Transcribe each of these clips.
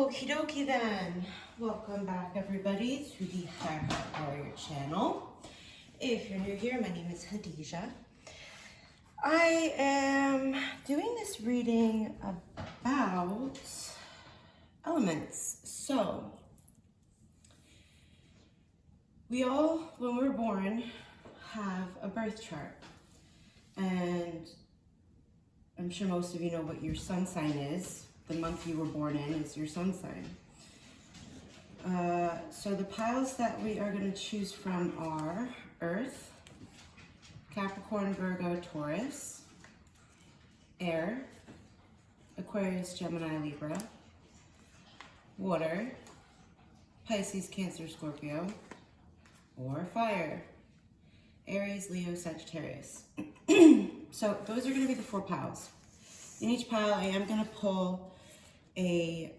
Okie dokie then. Welcome back everybody to the Heart Warrior channel. If you're new here, my name is Hadija. I am doing this reading about elements. So, we all, when we're born, have a birth chart. And I'm sure most of you know what your sun sign is. The month you were born in is your sun sign. So the piles that we are going to choose from are Earth, Capricorn, Virgo, Taurus, Air, Aquarius, Gemini, Libra, Water, Pisces, Cancer, Scorpio, or Fire, Aries, Leo, Sagittarius. So those are going to be the 4 piles. In each pile, I am going to pull a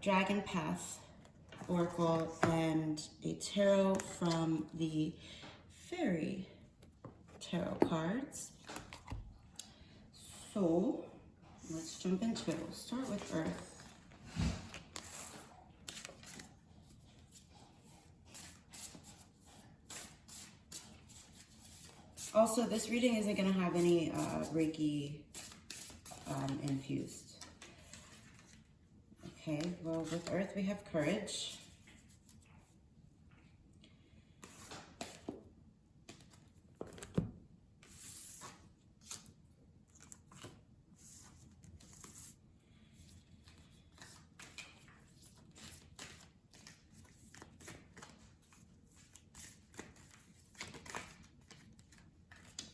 Dragon Path Oracle and a tarot from the Fairy Tarot cards. So, let's jump into it. We'll start with Earth. Also, this reading isn't going to have any Reiki infused. Okay, well, with Earth we have Courage.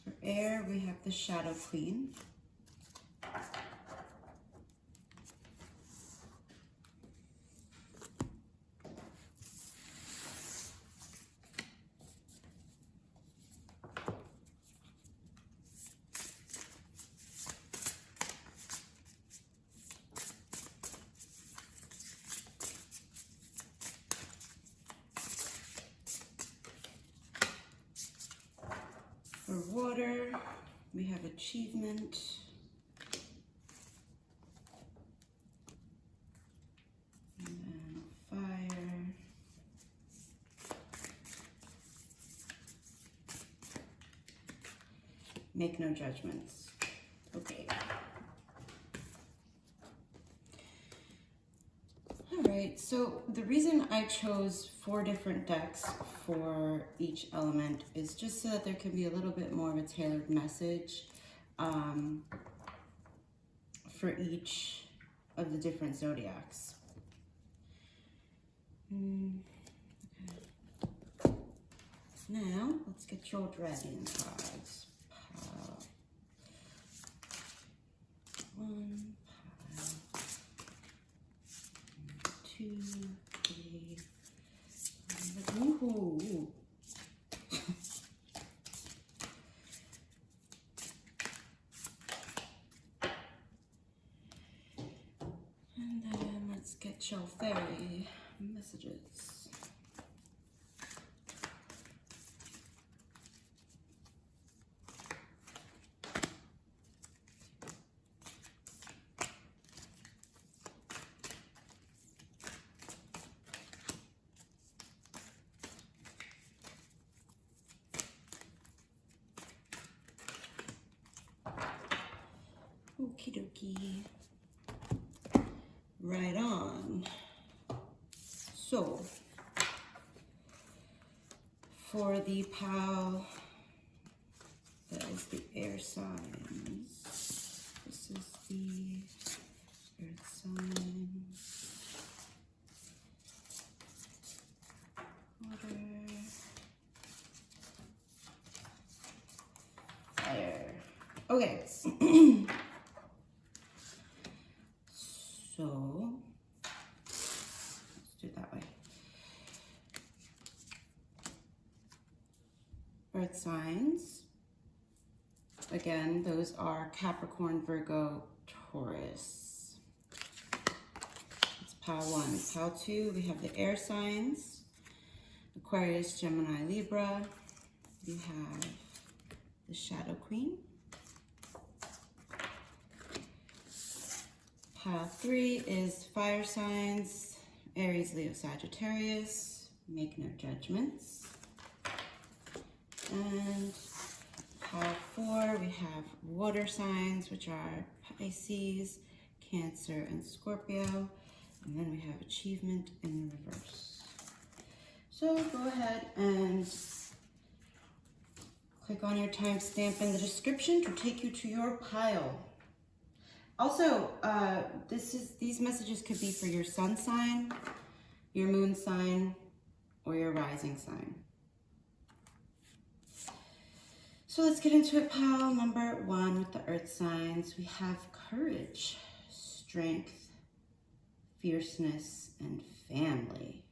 For Air, we have the Shadow Queen. For Water, we have Achievement. And then Fire. Make no judgments. Okay. Alright, so the reason I chose 4 different decks for each element is just so that there can be a little bit more of a tailored message for each of the different zodiacs. Okay. Now, let's get your dragon cards. Pile 1, pile 2, 3. Ooh. And then let's get your fairy messages. Okie dokie. Right on. So, for the pile that is the air signs, this is the earth sign, water, fire. Okay. So, let's do it that way. Earth signs. Again, those are Capricorn, Virgo, Taurus. That's pile 1. Pile 2, we have the air signs. Aquarius, Gemini, Libra. We have the Shadow Queen. Pile 3 is fire signs, Aries, Leo, Sagittarius. Make no judgments. And pile 4, we have water signs, which are Pisces, Cancer, and Scorpio. And then we have achievement in reverse. So go ahead and click on your timestamp in the description to take you to your pile. Also, these messages could be for your sun sign, your moon sign, or your rising sign. So let's get into it. Pile number 1 with the earth signs. We have courage, strength, fierceness, and family.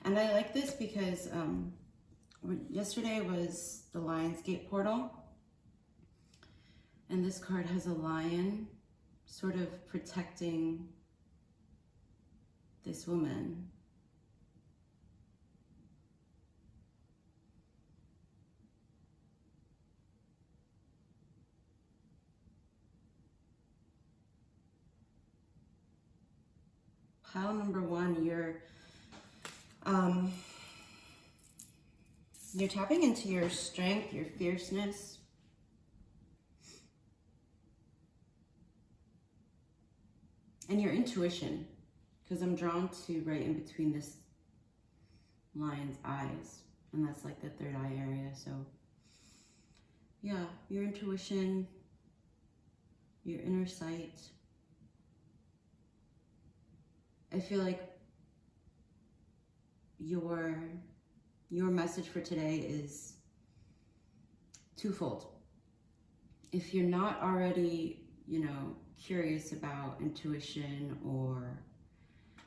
And I like this because yesterday was the Lionsgate portal. And this card has a lion sort of protecting this woman. Pile number 1, you're tapping into your strength, your fierceness. And your intuition, because I'm drawn to right in between this lion's eyes, and that's like the third eye area. So yeah, your intuition, your inner sight. I feel like your message for today is twofold. If you're not already, curious about intuition or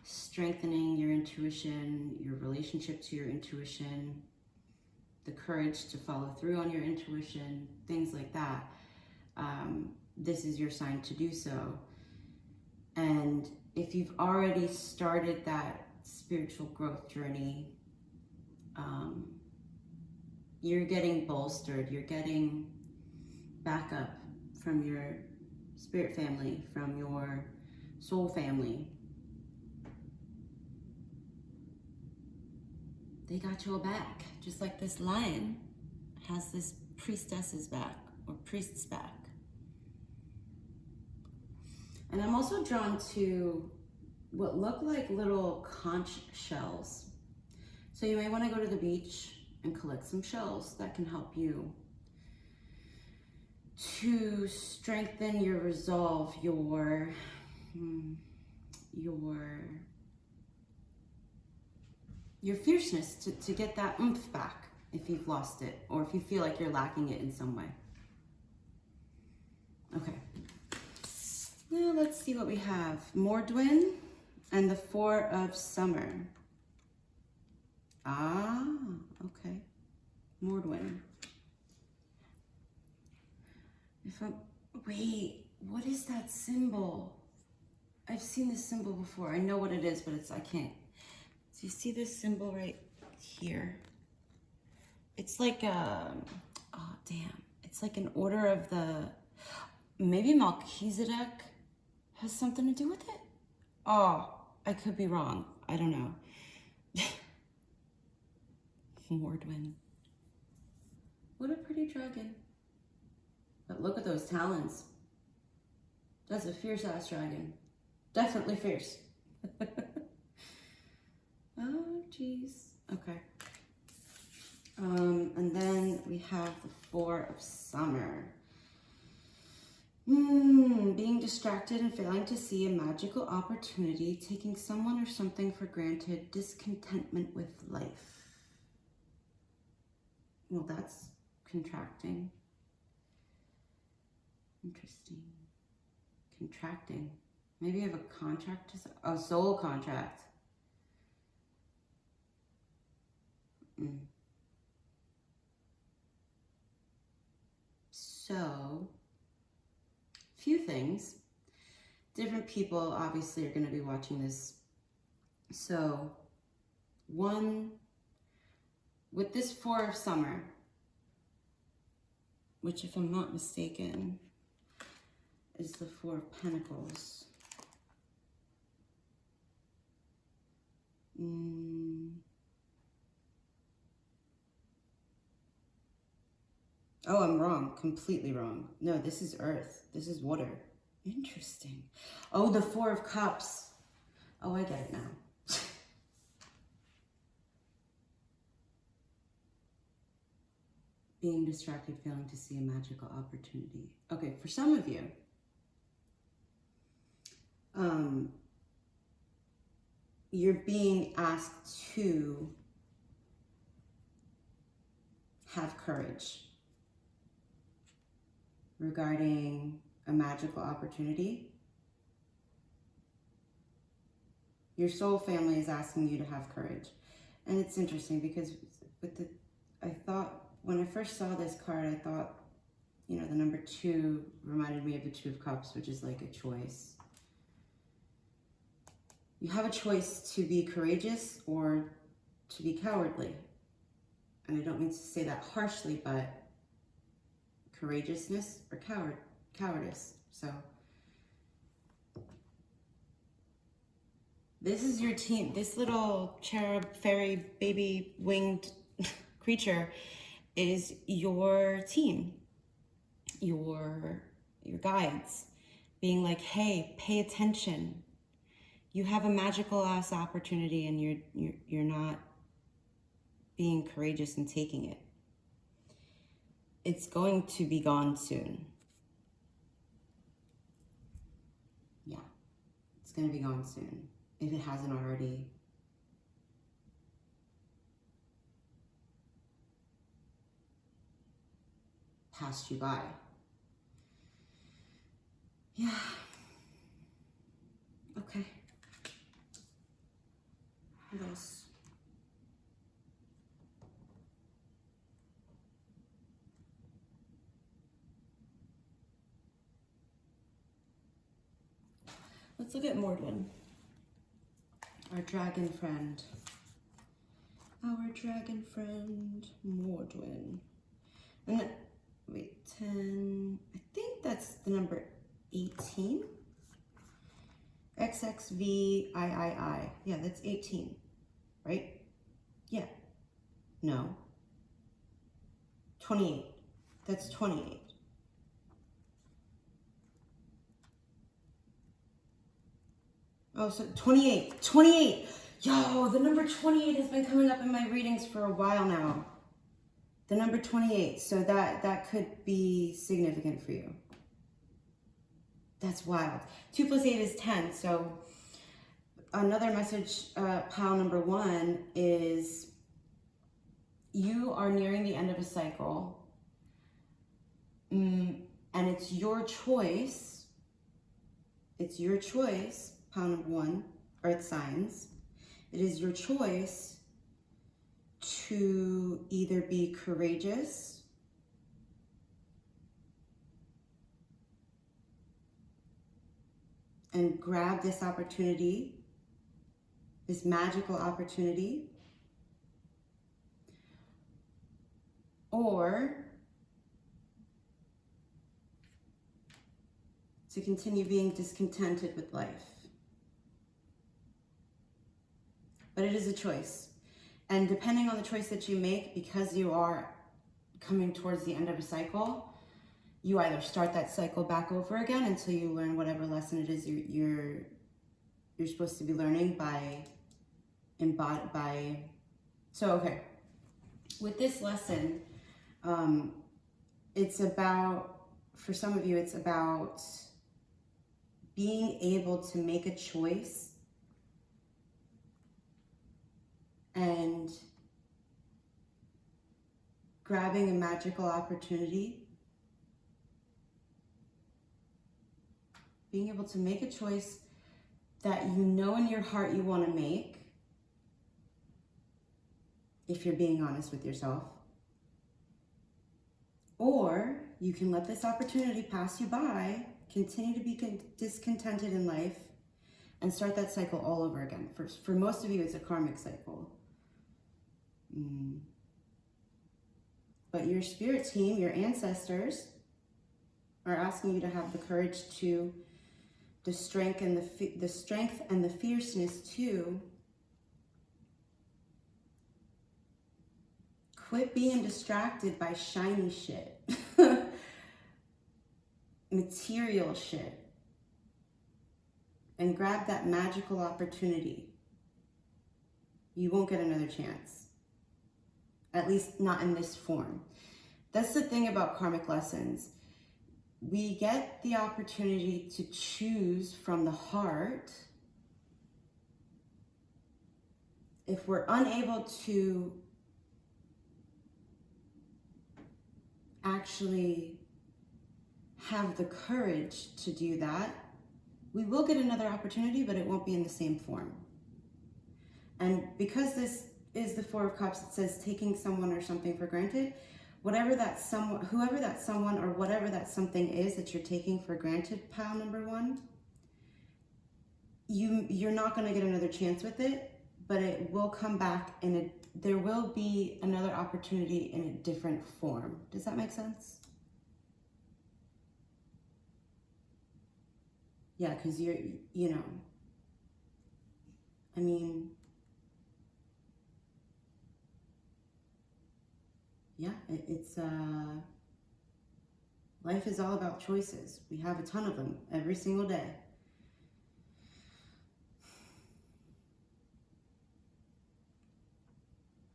strengthening your intuition, your relationship to your intuition, the courage to follow through on your intuition, things like that, this is your sign to do so. And if you've already started that spiritual growth journey, you're getting bolstered, you're getting backup from your spirit family, from your soul family. They got your back, just like this lion has this priestess's back or priest's back. And I'm also drawn to what look like little conch shells. So you may want to go to the beach and collect some shells that can help you to strengthen your resolve, your fierceness, to get that oomph back if you've lost it or if you feel like you're lacking it in some way. Okay. Now let's see what we have. Mordwin and the 4 of Summer. Ah, okay. Mordwin. Wait, what is that symbol? I've seen this symbol before. I know what it is, but I can't. So you see this symbol right here? It's like it's like an order of maybe Melchizedek has something to do with it? Oh, I could be wrong. I don't know. Mordwin. What a pretty dragon. But look at those talons. That's a fierce ass dragon. Definitely fierce. Oh, geez. Okay. And then we have the 4 of Summer. Being distracted and failing to see a magical opportunity, taking someone or something for granted, discontentment with life. Well, that's contracting. Interesting. Contracting. Maybe you have a contract to soul contract. So, few things. Different people obviously are going to be watching this. So, one, with this 4 of Summer, which if I'm not mistaken, is the 4 of Pentacles. Oh, I'm wrong. Completely wrong. No, this is earth. This is water. Interesting. Oh, the Four of Cups. Oh, I get it now. Being distracted, failing to see a magical opportunity. Okay, for some of you, you're being asked to have courage regarding a magical opportunity. Your soul family is asking you to have courage. And it's interesting because I thought, when I first saw this card, I thought, you know, the number 2 reminded me of the Two of Cups, which is like a choice. You have a choice to be courageous or to be cowardly. And I don't mean to say that harshly, but courageousness or cowardice. So this is your team. This little cherub, fairy, baby, winged creature is your team, your guides, being like, hey, pay attention. You have a magical ass opportunity and you're not being courageous and taking it. It's going to be gone soon. Yeah, it's going to be gone soon if it hasn't already. Passed you by. Yeah. Okay. What else? Let's look at Mordwin, our dragon friend. Our dragon friend, Mordwin. And wait, 10, I think that's the number 18. XXVIII. Yeah, that's 18, right? Yeah. No. 28. That's 28. Oh, so 28. 28. Yo, the number 28 has been coming up in my readings for a while now. The number 28. So that could be significant for you. That's wild. 2 plus 8 is 10. So another message, pile number 1, is you are nearing the end of a cycle. And it's your choice. It's your choice, pile number 1, earth signs. It is your choice to either be courageous and grab this opportunity, this magical opportunity, or to continue being discontented with life. But it is a choice. And depending on the choice that you make, because you are coming towards the end of a cycle, you either start that cycle back over again until you learn whatever lesson it is you're supposed to be learning so okay. With this lesson, it's about, for some of you, it's about being able to make a choice and grabbing a magical opportunity. Being able to make a choice that you know in your heart you want to make, if you're being honest with yourself. Or you can let this opportunity pass you by, continue to be discontented in life, and start that cycle all over again. For most of you, it's a karmic cycle. But your spirit team, your ancestors, are asking you to have the courage to, the strength and the fierceness to Quit being distracted by shiny shit, material shit, and grab that magical opportunity. You won't get another chance. At least not in this form. That's the thing about karmic lessons. We get the opportunity to choose from the heart. If we're unable to actually have the courage to do that, we will get another opportunity, but it won't be in the same form. And because this is the Four of Cups, it says taking someone or something for granted. Whatever that someone, whoever that someone or whatever that something is that you're taking for granted, pile number one, you're not going to get another chance with it, but it will come back and there will be another opportunity in a different form. Does that make sense? Yeah, because I mean, yeah, it's life is all about choices. We have a ton of them every single day.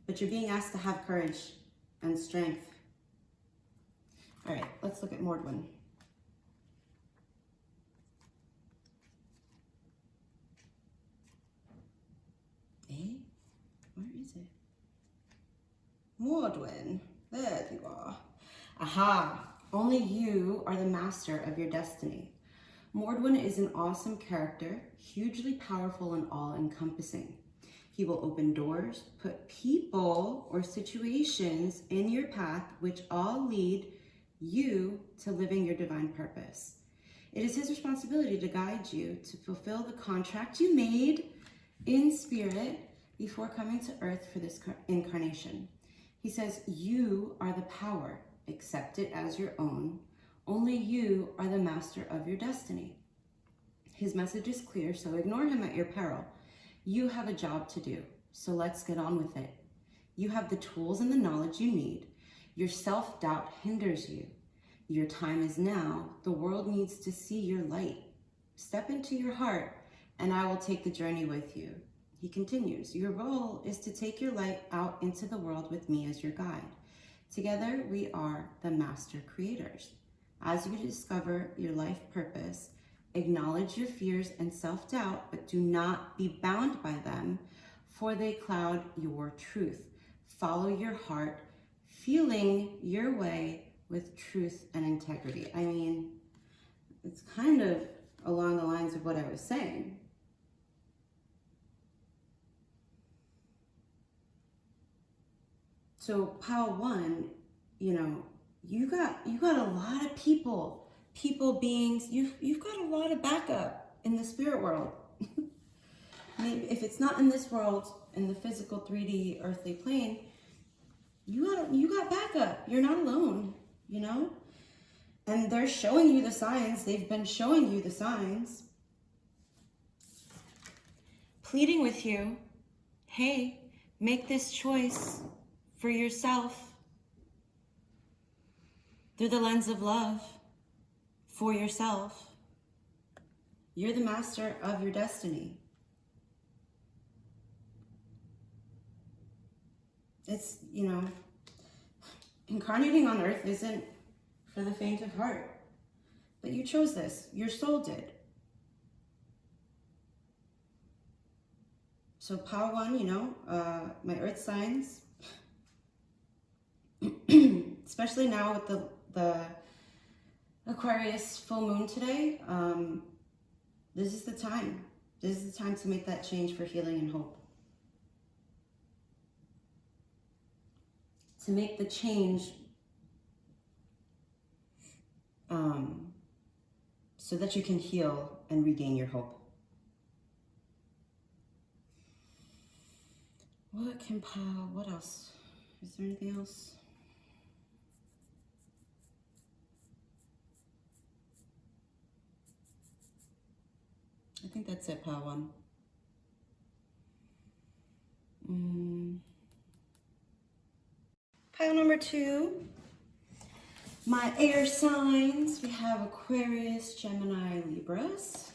But you're being asked to have courage and strength. All right, let's look at Mordwin. Where is it? Mordwin. There you are. Aha! Only you are the master of your destiny. Mordwin is an awesome character, hugely powerful and all-encompassing. He will open doors, put people or situations in your path which all lead you to living your divine purpose. It is his responsibility to guide you to fulfill the contract you made in spirit before coming to earth for this incarnation. He says, you are the power. Accept it as your own. Only you are the master of your destiny. His message is clear, so ignore him at your peril. You have a job to do, so let's get on with it. You have the tools and the knowledge you need. Your self-doubt hinders you. Your time is now. The world needs to see your light. Step into your heart, and I will take the journey with you. He continues, your role is to take your light out into the world with me as your guide. Together, we are the master creators. As you discover your life purpose, acknowledge your fears and self-doubt, but do not be bound by them, for they cloud your truth. Follow your heart, feeling your way with truth and integrity. I mean, it's kind of along the lines of what I was saying. So pile one, you got a lot of people beings. You've got a lot of backup in the spirit world. Maybe if it's not in this world, in the physical 3D earthly plane, you got backup. You're not alone, And they're showing you the signs. They've been showing you the signs. Pleading with you, hey, make this choice for yourself through the lens of love for yourself. You're the master of your destiny. It's, incarnating on earth isn't for the faint of heart, but you chose this. Your soul did. So power one, my earth signs, especially now with the Aquarius full moon today, this is the time. This is the time to make that change for healing and hope. To make the change so that you can heal and regain your hope. What else? Is there anything else? I think that's it, pile one. pile number 2, my air signs. We have Aquarius, Gemini, Libras.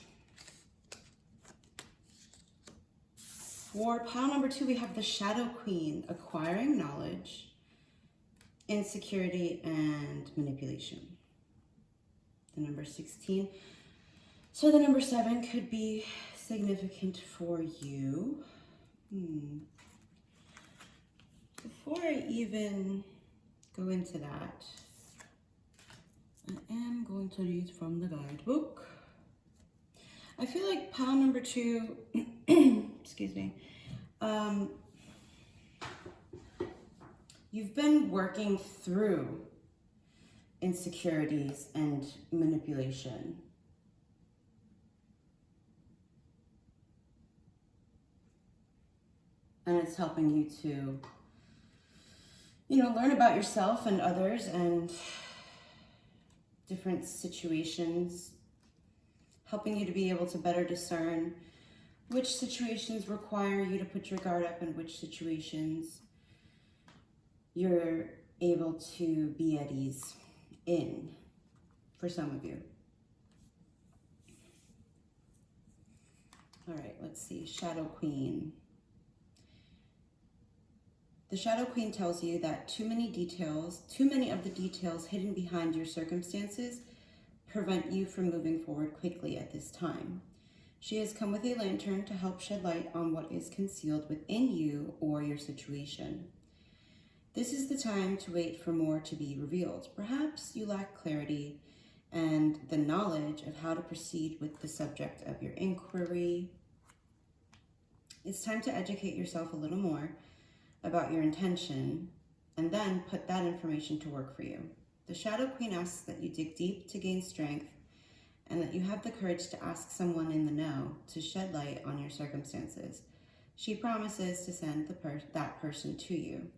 For pile number 2, we have the Shadow Queen, acquiring knowledge, insecurity, and manipulation. The number 16. So the number 7 could be significant for you. Before I even go into that, I am going to read from the guidebook. I feel like pile number 2, excuse me, you've been working through insecurities and manipulation. And it's helping you to, learn about yourself and others and different situations, helping you to be able to better discern which situations require you to put your guard up and which situations you're able to be at ease in, for some of you. All right, let's see, Shadow Queen. The Shadow Queen tells you that too many of the details hidden behind your circumstances prevent you from moving forward quickly at this time. She has come with a lantern to help shed light on what is concealed within you or your situation. This is the time to wait for more to be revealed. Perhaps you lack clarity and the knowledge of how to proceed with the subject of your inquiry. It's time to educate yourself a little more about your intention and then put that information to work for you. The Shadow Queen asks that you dig deep to gain strength and that you have the courage to ask someone in the know to shed light on your circumstances. She promises to send that person to you.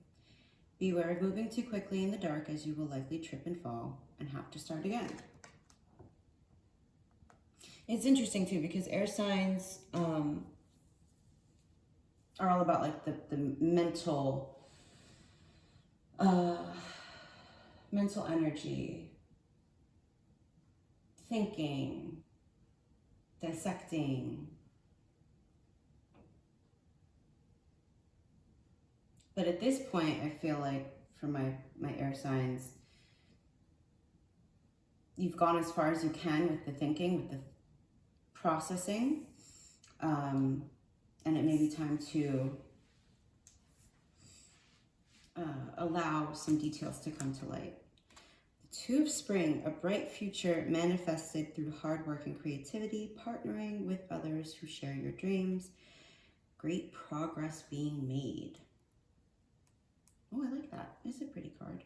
Beware of moving too quickly in the dark, as you will likely trip and fall and have to start again. It's interesting too, because air signs are all about like the mental energy, thinking, dissecting. But at this point, I feel like for my air signs, you've gone as far as you can with the thinking, with the processing, and it may be time to allow some details to come to light. The Two of Spring, a bright future manifested through hard work and creativity, partnering with others who share your dreams, great progress being made. Oh, I like that. It's a pretty card.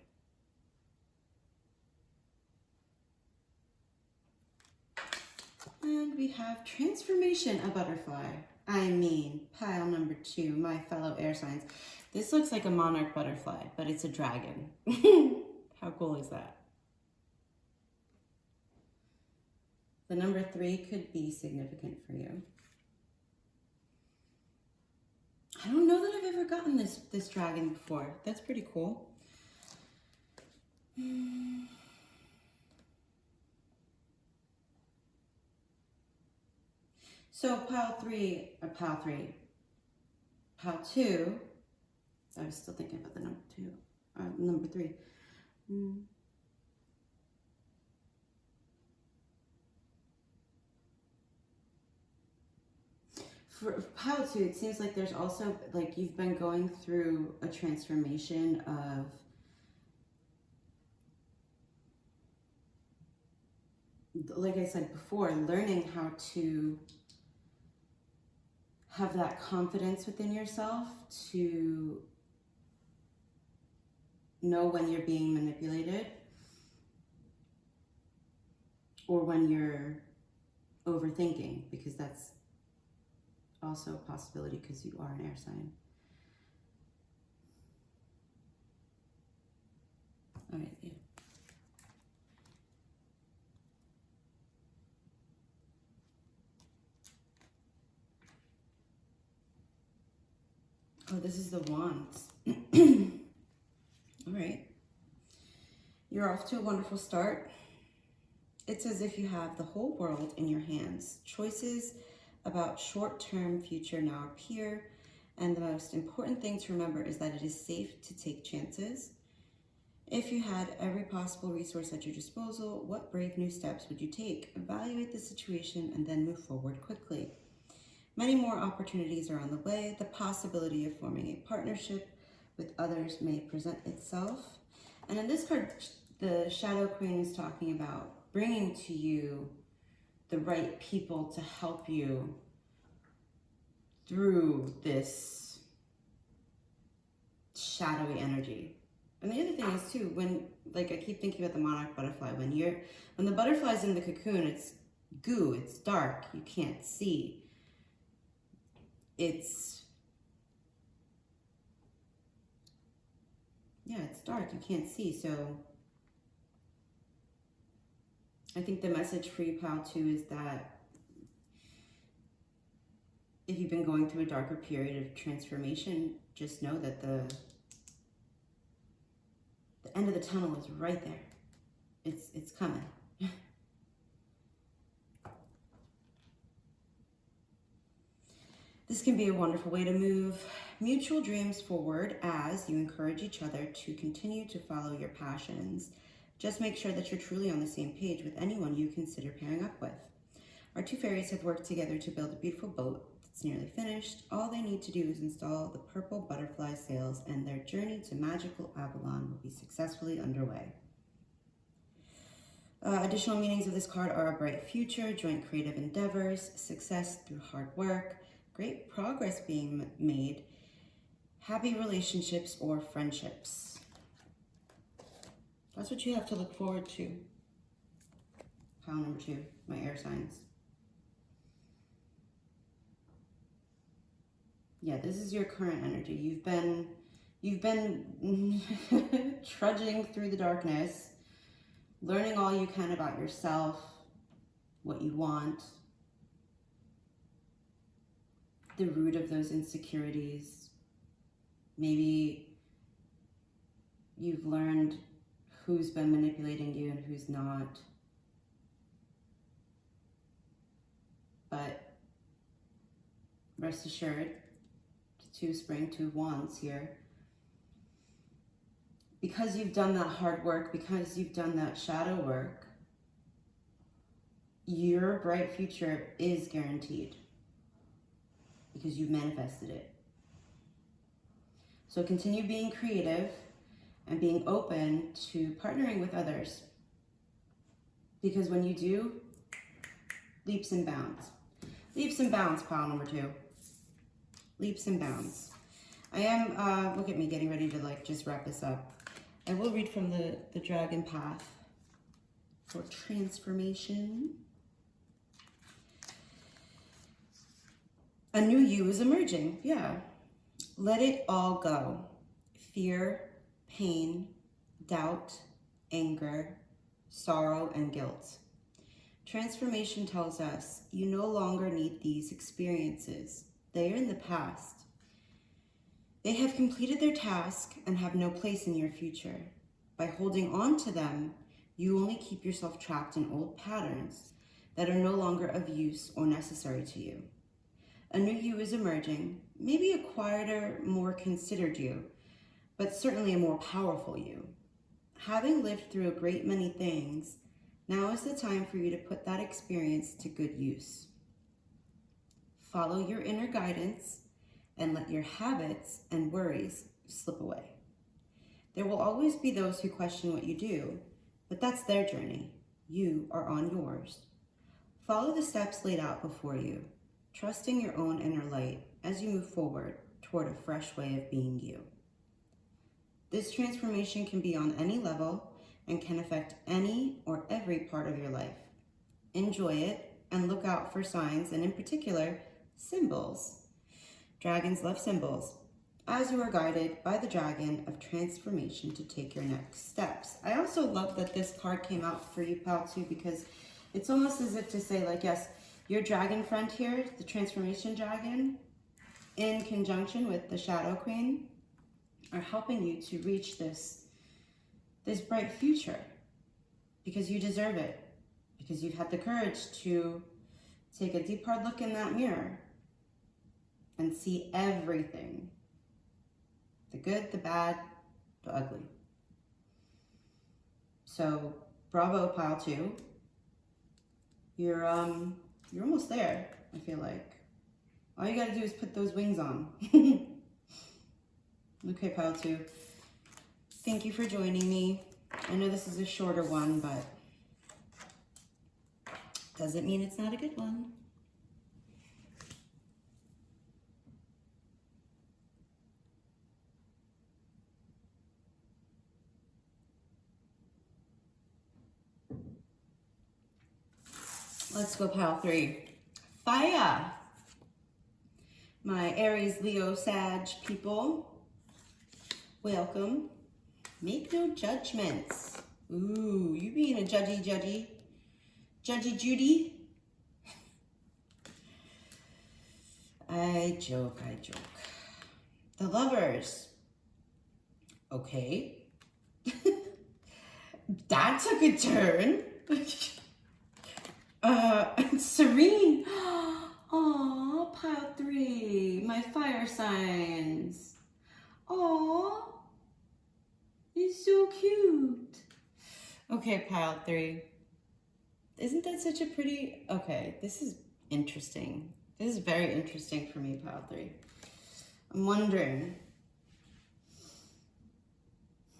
And we have Transformation, a butterfly. I mean, pile number 2, my fellow air signs. This looks like a monarch butterfly, but it's a dragon. How cool is that? The number 3 could be significant for you. I don't know that I've ever gotten this dragon before. That's pretty cool. So pile 2, I was still thinking about the number 3. For pile 2, it seems like there's also, like, you've been going through a transformation of like I said before, learning how to have that confidence within yourself to know when you're being manipulated or when you're overthinking, because that's also a possibility because you are an air sign. All right, yeah. Oh, this is the Wands. All right. You're off to a wonderful start. It's as if you have the whole world in your hands. Choices about short-term future now appear, and the most important thing to remember is that it is safe to take chances. If you had every possible resource at your disposal, what brave new steps would you take? Evaluate the situation and then move forward quickly. Many more opportunities are on the way. The possibility of forming a partnership with others may present itself. And in this card, the Shadow Queen is talking about bringing to you the right people to help you through this shadowy energy. And the other thing is too, when, like I keep thinking about the monarch butterfly, when the butterfly's in the cocoon, it's goo, it's dark, you can't see. It's dark, you can't see. So I think the message for you, pal, too, is that if you've been going through a darker period of transformation, just know that the end of the tunnel is right there. It's coming. This can be a wonderful way to move mutual dreams forward as you encourage each other to continue to follow your passions. Just make sure that you're truly on the same page with anyone you consider pairing up with. Our two fairies have worked together to build a beautiful boat that's nearly finished. All they need to do is install the purple butterfly sails, and their journey to magical Avalon will be successfully underway. Additional meanings of this card are a bright future, joint creative endeavors, success through hard work, great progress being made, happy relationships or friendships. That's what you have to look forward to. Pile number 2, my air signs. Yeah, this is your current energy. You've been trudging through the darkness, learning all you can about yourself, what you want, the root of those insecurities. Maybe you've learned who's been manipulating you and who's not. But rest assured, 2 spring, 2 wands here. Because you've done that hard work, because you've done that shadow work, your bright future is guaranteed. Because you've manifested it. So continue being creative and being open to partnering with others. Because when you do, leaps and bounds. Leaps and bounds, pile number 2. Leaps and bounds. I am, look at me getting ready to just wrap this up. I will read from the Dragon Path for transformation. A new you is emerging, yeah. Let it all go. Fear, pain, doubt, anger, sorrow, and guilt. Transformation tells us you no longer need these experiences. They are in the past. They have completed their task and have no place in your future. By holding on to them, you only keep yourself trapped in old patterns that are no longer of use or necessary to you. A new you is emerging, maybe a quieter, more considered you, but certainly a more powerful you. Having lived through a great many things, now is the time for you to put that experience to good use. Follow your inner guidance and let your habits and worries slip away. There will always be those who question what you do, but that's their journey. You are on yours. Follow the steps laid out before you, trusting your own inner light as you move forward toward a fresh way of being you. This transformation can be on any level and can affect any or every part of your life. Enjoy it and look out for signs, and in particular, symbols. Dragons love symbols, as you are guided by the dragon of transformation to take your next steps. I also love that this card came out for you, pal, too, because it's almost as if to say, yes, your dragon friend here, the transformation dragon, in conjunction with the Shadow Queen, are helping you to reach this this bright future because you deserve it, because you've had the courage to take a deep, hard look in that mirror and see everything. The good, the bad, the ugly. So, bravo, pile 2. You're almost there, I feel like. All you gotta do is put those wings on. Okay, pile 2. Thank you for joining me. I know this is a shorter one, but doesn't mean it's not a good one. Let's go pile 3. Fire! My Aries, Leo, Sag people, welcome. Make no judgments. Ooh, you being a judgy Judy? I joke. The Lovers. Okay. That took a turn. Serene. Aw, pile 3. My fire signs. Aw. He's so cute. Okay, pile 3. Isn't that such a pretty... Okay, this is interesting. This is very interesting for me, pile 3. I'm wondering.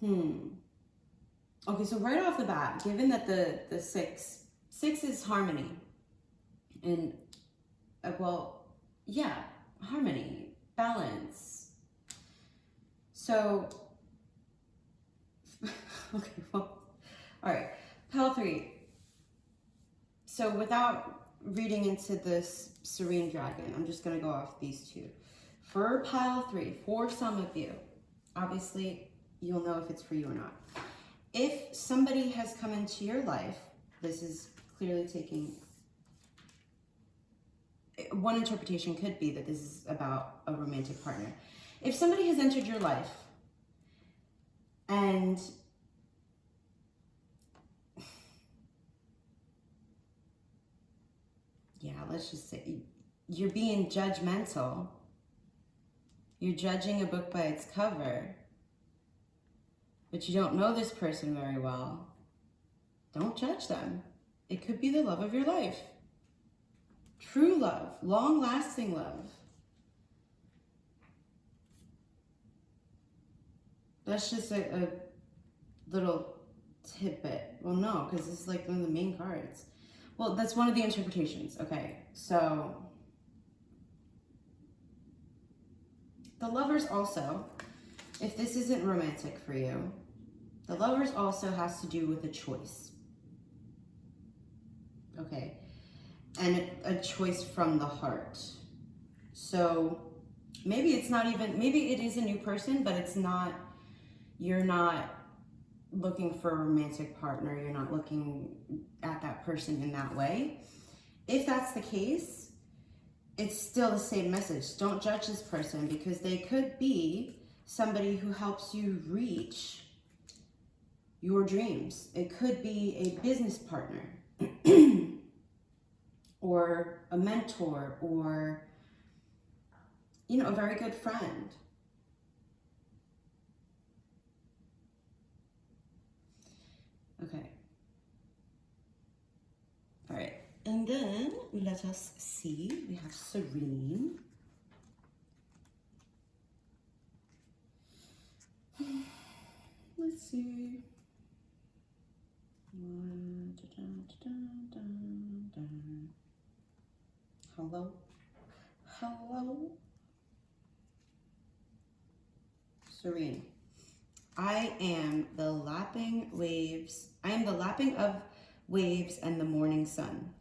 Okay, so right off the bat, given that the 6 is harmony. And, well, yeah, harmony, balance. So... Okay, well, all right, pile 3. So without reading into this Serene Dragon, I'm just going to go off these 2. For pile 3, for some of you, obviously you'll know if it's for you or not. If somebody has come into your life, this is clearly taking... One interpretation could be that this is about a romantic partner. If somebody has entered your life and yeah, let's just say you're being judgmental. You're judging a book by its cover, but you don't know this person very well. Don't judge them. It could be the love of your life. True love, long-lasting love. That's just a little tidbit. Well, no, because this is like one of the main cards. Well, that's one of the interpretations. Okay, so the Lovers also, if this isn't romantic for you, the Lovers also has to do with a choice. Okay, and a choice from the heart. So maybe it's not even, maybe it is a new person, but it's not, you're not looking for a romantic partner. You're not looking at that person in that way. If that's the case, it's still the same message. Don't judge this person because they could be somebody who helps you reach your dreams. It could be a business partner or a mentor or, you know, a very good friend. Okay. All right. And then let us see. We have Serene. Let's see. Hello. Hello. Serene. I am the lapping waves. I am the lapping of waves and the morning sun.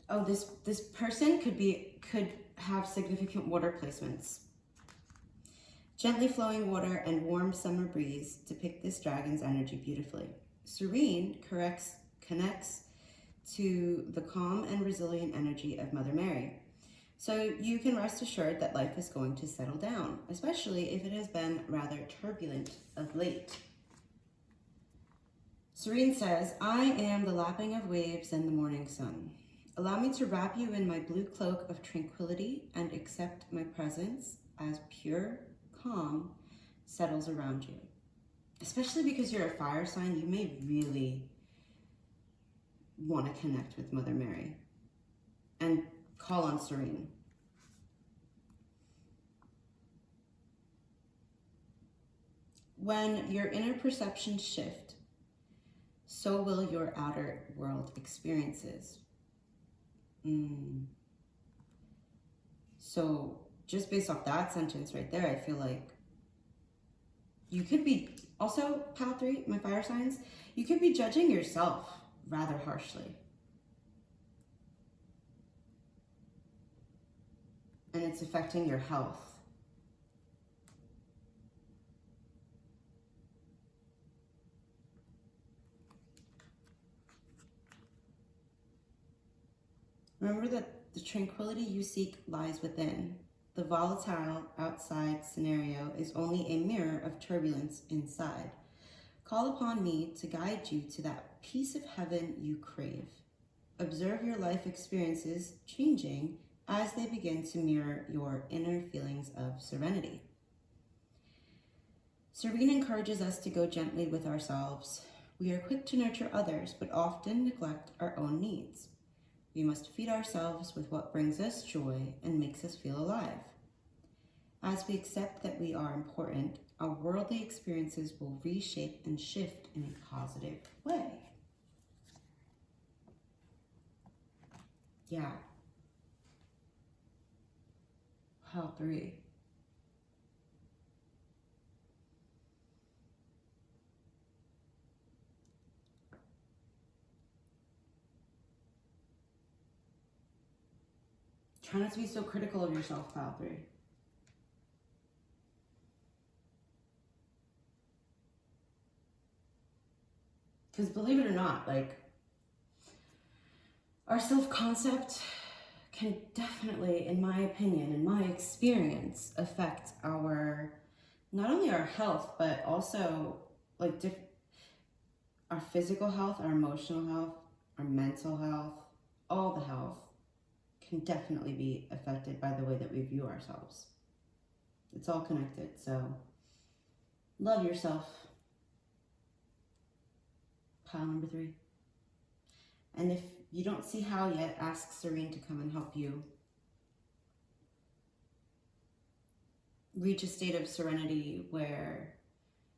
Oh, this person could have significant water placements. Gently flowing water and warm summer breeze depict this dragon's energy beautifully. Serene connects to the calm and resilient energy of Mother Mary. So you can rest assured that life is going to settle down, especially if it has been rather turbulent of late. Serene says, I am the lapping of waves and the morning sun. Allow me to wrap you in my blue cloak of tranquility and accept my presence as pure calm settles around you. Especially because you're a fire sign, you may really want to connect with Mother Mary and call on Serene. When your inner perceptions shift, so will your outer world experiences. So just based off that sentence right there, I feel like you could be, also pile 3, my fire signs, you could be judging yourself rather harshly. And it's affecting your health. Remember that the tranquility you seek lies within. The volatile outside scenario is only a mirror of turbulence inside. Call upon me to guide you to that piece of heaven you crave. Observe your life experiences changing as they begin to mirror your inner feelings of serenity. Serene encourages us to go gently with ourselves. We are quick to nurture others, but often neglect our own needs. We must feed ourselves with what brings us joy and makes us feel alive. As we accept that we are important, our worldly experiences will reshape and shift in a positive way. Yeah. Pile 3. Try not to be so critical of yourself, pile 3. Because believe it or not, like, our self-concept can definitely, in my opinion, in my experience, affect our, not only our health, but also like our physical health, our emotional health, our mental health, all the health can definitely be affected by the way that we view ourselves. It's all connected, so love yourself. Pile number 3. And if you don't see how yet, ask Serene to come and help you reach a state of serenity where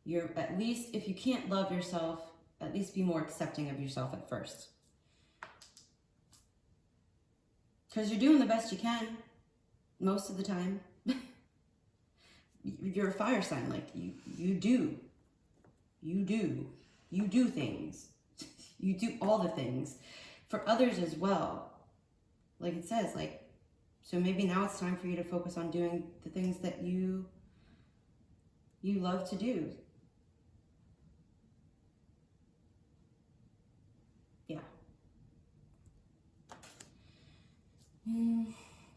you're, at least, if you can't love yourself, at least be more accepting of yourself at first. Because you're doing the best you can most of the time. You're a fire sign, like you do things. You do all the things for others as well. Like it says, like, so maybe now it's time for you to focus on doing the things that you love to do. Yeah.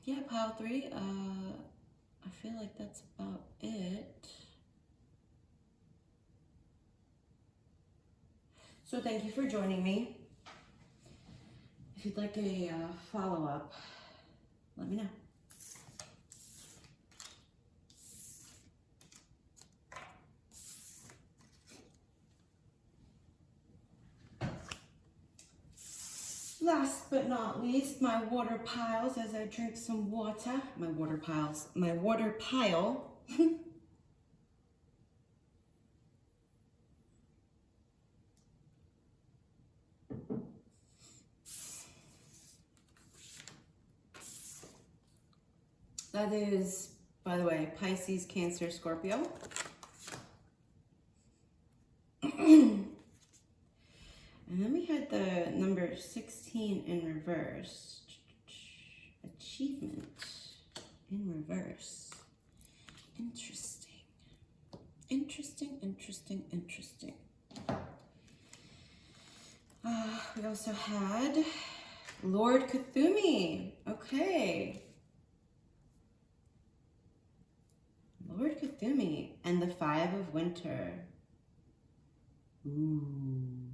Yeah, pile 3. I feel like that's about it. So thank you for joining me. If you'd like a follow-up, let me know. Last but not least, my water piles as I drink some water. My water pile. That is, by the way, Pisces, Cancer, Scorpio. And then we had the number 16 in reverse. Achievement in reverse. Interesting. Interesting. We also had Lord Cthulhu. Okay. Lord Cthulhu and the 5 of Winter. Ooh.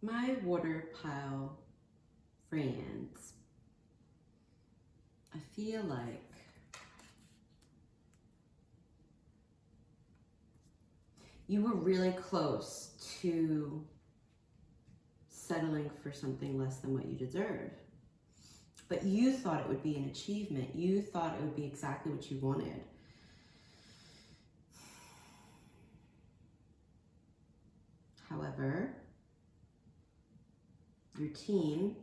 My water pile friends, I feel like you were really close to settling for something less than what you deserve. But you thought it would be an achievement. You thought it would be exactly what you wanted. However, your team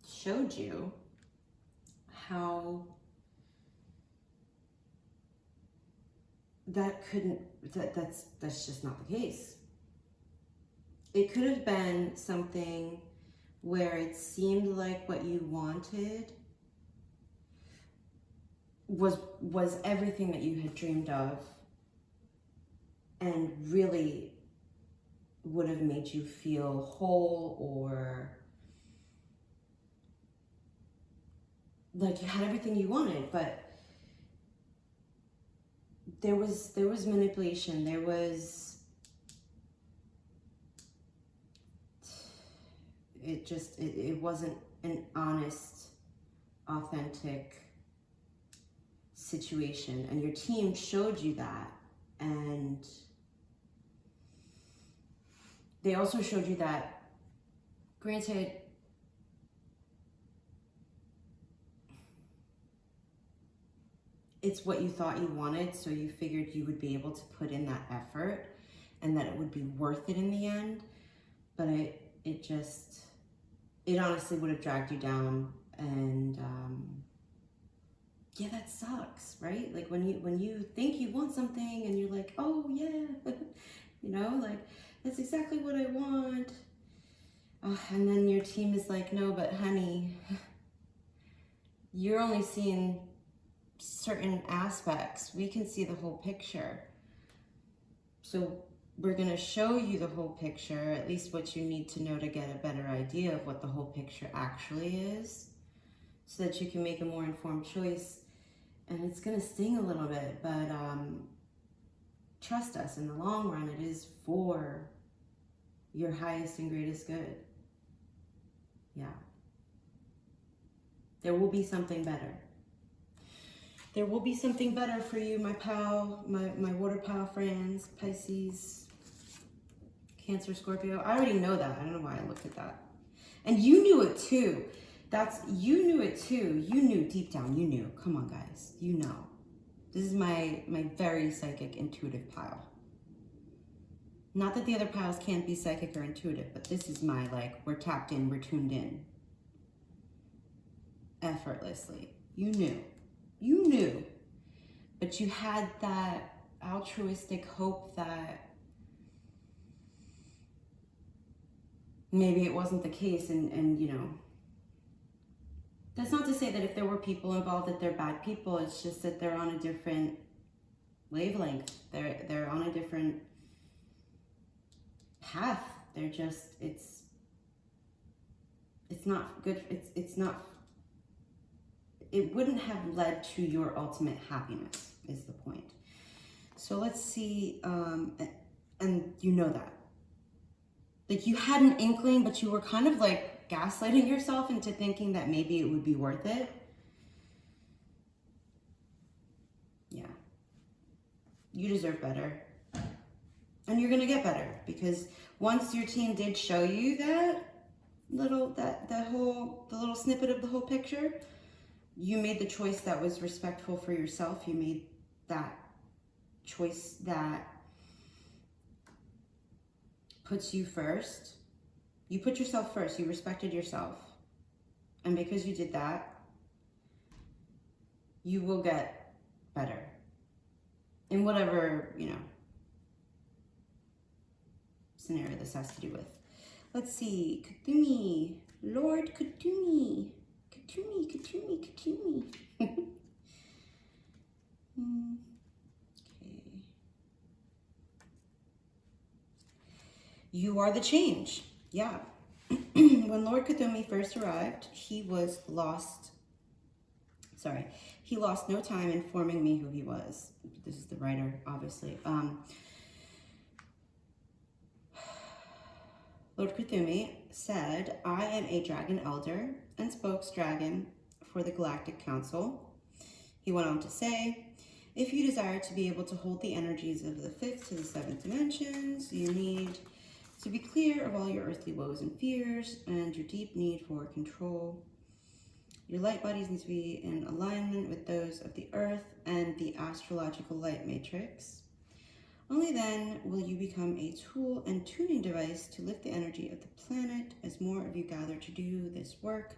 showed you how that's just not the case. It could have been something where it seemed like what you wanted was everything that you had dreamed of and really would have made you feel whole, or like you had everything you wanted, but there was manipulation. It wasn't an honest, authentic situation, and your team showed you that. And they also showed you that, granted, it's what you thought you wanted, so you figured you would be able to put in that effort and that it would be worth it in the end. But it honestly would have dragged you down. And yeah, that sucks, right? Like when you think you want something and you're like, oh yeah, you know, like that's exactly what I want. And then your team is like, no, but honey, you're only seeing certain aspects. We can see the whole picture. So we're going to show you the whole picture, at least what you need to know to get a better idea of what the whole picture actually is, so that you can make a more informed choice. And it's going to sting a little bit, but trust us, in the long run, it is for your highest and greatest good. Yeah. There will be something better. There will be something better for you, my pal, my water pile friends, Pisces, Cancer, Scorpio. I already know that. I don't know why I looked at that. And you knew it too. You knew it too. You knew deep down, you knew. Come on, guys. You know. This is my very psychic, intuitive pile. Not that the other piles can't be psychic or intuitive, but this is my, like, we're tapped in, we're tuned in. Effortlessly. You knew. You knew. But you had that altruistic hope that maybe it wasn't the case, and you know, that's not to say that if there were people involved that they're bad people. It's just that they're on a different wavelength. They're on a different path. They're just, it's not good. It's not, it wouldn't have led to your ultimate happiness, is the point. So let's see, and you know that. Like, you had an inkling, but you were kind of like gaslighting yourself into thinking that maybe it would be worth it. Yeah. You deserve better. And you're gonna get better, because once your team did show you that the little snippet of the whole picture, you made the choice that was respectful for yourself. You made that choice that puts you first. You put yourself first. You respected yourself. And because you did that, you will get better in whatever, you know, scenario this has to do with. Let's see. Katumi. Lord Katumi. Katumi, Katumi, Katumi. Okay. You are the change. Yeah. When Lord Katumi first arrived, he lost no time informing me who he was. This is the writer, obviously. Lord Cthulhu said, I am a dragon elder and spokesdragon for the Galactic Council. He went on to say, if you desire to be able to hold the energies of the 5th to the 7th dimensions, you need to be clear of all your earthly woes and fears and your deep need for control. Your light bodies need to be in alignment with those of the earth and the astrological light matrix. Only then will you become a tool and tuning device to lift the energy of the planet. As more of you gather to do this work,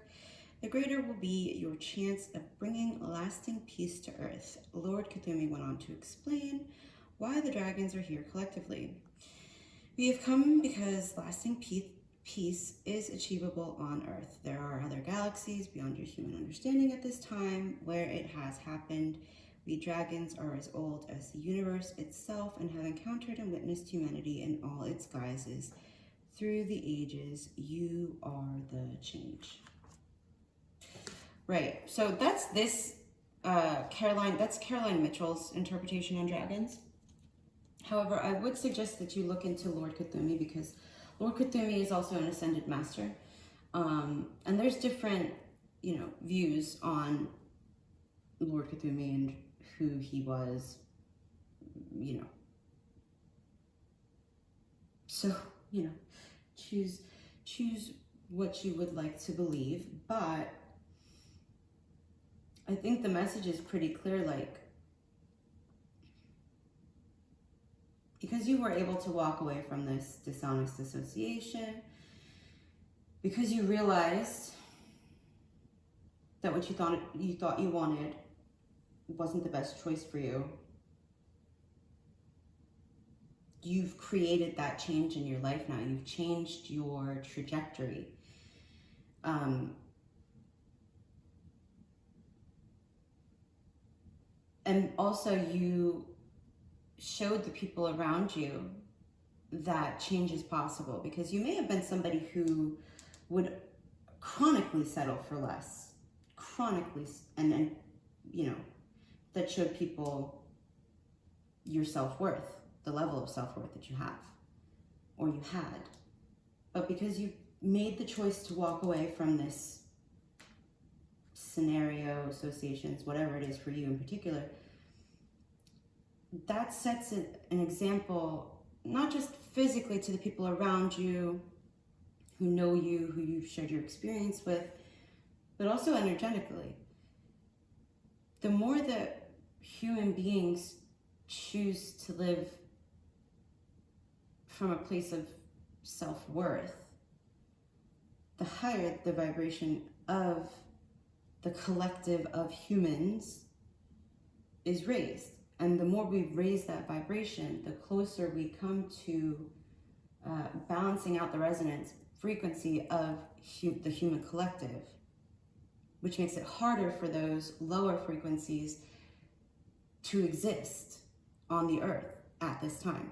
the greater will be your chance of bringing lasting peace to Earth. Lord Cthulhu went on to explain why the dragons are here collectively. We have come because lasting peace is achievable on Earth. There are other galaxies beyond your human understanding at this time where it has happened. We dragons are as old as the universe itself and have encountered and witnessed humanity in all its guises. Through the ages, you are the change. Right, so that's this, Caroline Mitchell's interpretation on dragons. However, I would suggest that you look into Lord Cthulhu because Lord Cthulhu is also an ascended master. And there's different, views on Lord Cthulhu and who he was, So, choose what you would like to believe, but I think the message is pretty clear, because you were able to walk away from this dishonest association, because you realized that what you thought you wanted wasn't the best choice for you. You've created that change in your life now. You've changed your trajectory. And also you showed the people around you that change is possible, because you may have been somebody who would chronically settle for less, and that showed people your self-worth, the level of self-worth that you have, or you had. But because you made the choice to walk away from this scenario, associations, whatever it is for you in particular, that sets an example, not just physically to the people around you who know you, who you've shared your experience with, but also energetically. The more that human beings choose to live from a place of self-worth, the higher the vibration of the collective of humans is raised. And the more we raise that vibration, the closer we come to balancing out the resonance frequency of the human collective, which makes it harder for those lower frequencies to exist on the earth at this time.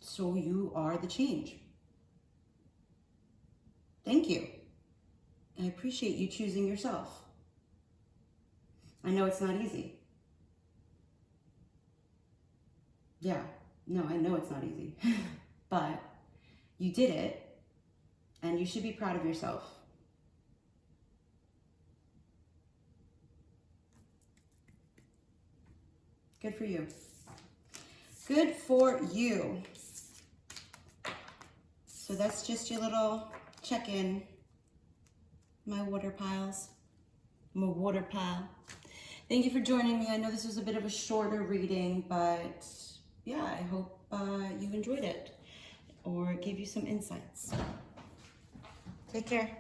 So you are the change. Thank you. I appreciate you choosing yourself. I know it's not easy. Yeah, no, I know it's not easy, but you did it, and you should be proud of yourself. Good for you. Good for you. So that's just your little check-in. My water piles. My water pile. Thank you for joining me. I know this was a bit of a shorter reading, but yeah, I hope you enjoyed it or gave you some insights. Take care.